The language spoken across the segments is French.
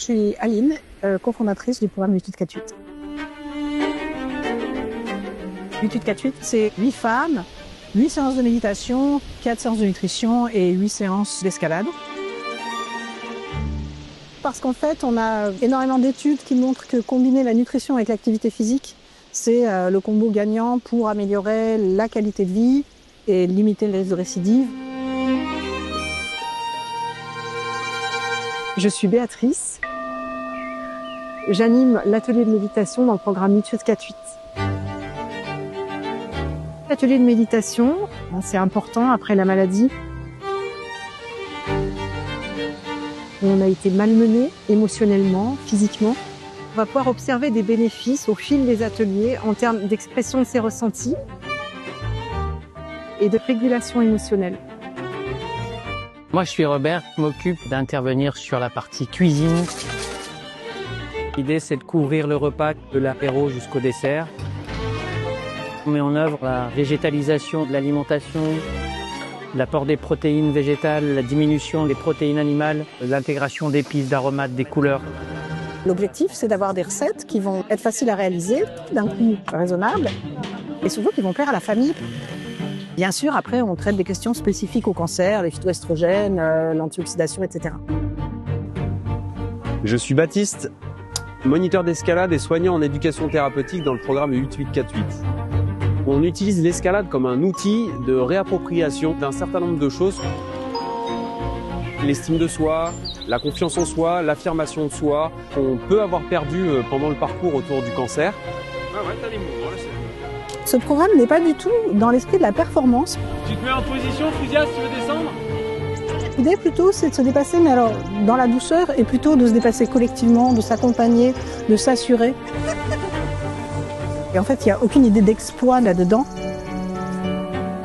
Je suis Aline, cofondatrice du programme Lutude 48. Lutude 48, c'est 8 femmes, 8 séances de méditation, 4 séances de nutrition et 8 séances d'escalade. Parce qu'en fait, on a énormément d'études qui montrent que combiner la nutrition avec l'activité physique, c'est le combo gagnant pour améliorer la qualité de vie et limiter le risque de récidive. Je suis Béatrice. J'anime l'atelier de méditation dans le programme Lutude 48. L'atelier de méditation, c'est important après la maladie. On a été malmenés émotionnellement, physiquement. On va pouvoir observer des bénéfices au fil des ateliers en termes d'expression de ses ressentis et de régulation émotionnelle. Moi, je suis Robert, je m'occupe d'intervenir sur la partie cuisine. L'idée, c'est de couvrir le repas de l'apéro jusqu'au dessert. On met en œuvre la végétalisation de l'alimentation, l'apport des protéines végétales, la diminution des protéines animales, l'intégration d'épices, d'aromates, des couleurs. L'objectif, c'est d'avoir des recettes qui vont être faciles à réaliser, d'un coût raisonnable, et surtout qui vont plaire à la famille. Bien sûr, après, on traite des questions spécifiques au cancer, les phytoestrogènes, l'antioxydation, etc. Je suis Baptiste, moniteur d'escalade et soignant en éducation thérapeutique dans le programme 8848. On utilise l'escalade comme un outil de réappropriation d'un certain nombre de choses. L'estime de soi, la confiance en soi, l'affirmation de soi, qu'on peut avoir perdu pendant le parcours autour du cancer. Ce programme n'est pas du tout dans l'esprit de la performance. Tu te mets en position, Fusia, si tu veux descendre. L'idée plutôt, c'est de se dépasser, mais alors dans la douceur, et plutôt de se dépasser collectivement, de s'accompagner, de s'assurer. Et en fait, il n'y a aucune idée d'exploit là-dedans.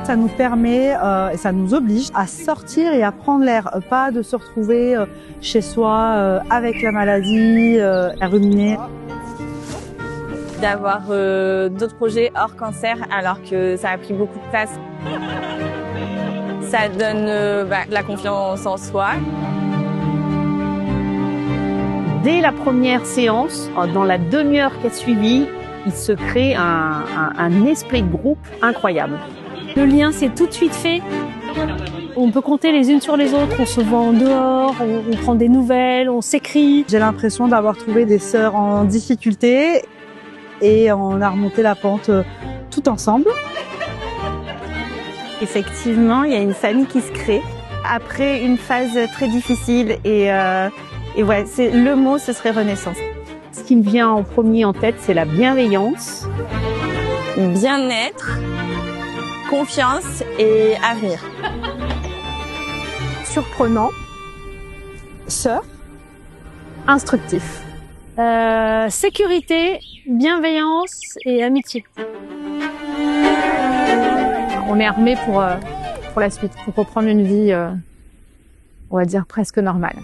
Ça nous permet et ça nous oblige à sortir et à prendre l'air, pas de se retrouver chez soi avec la maladie, à ruminer. D'avoir d'autres projets hors cancer alors que ça a pris beaucoup de place. Ça donne de la confiance en soi. Dès la première séance, dans la demi-heure qui a suivi, il se crée un esprit de groupe incroyable. Le lien s'est tout de suite fait. On peut compter les unes sur les autres, on se voit en dehors, on prend des nouvelles, on s'écrit. J'ai l'impression d'avoir trouvé des sœurs en difficulté et on a remonté la pente tout ensemble. Effectivement, il y a une famille qui se crée après une phase très difficile et ouais, le mot, ce serait renaissance. Ce qui me vient en premier en tête, c'est la bienveillance. Bien-être, confiance et avenir. Surprenant, sœur, instructif. Sécurité, bienveillance et amitié. On est armé pour la suite, pour reprendre une vie, on va dire, presque normale.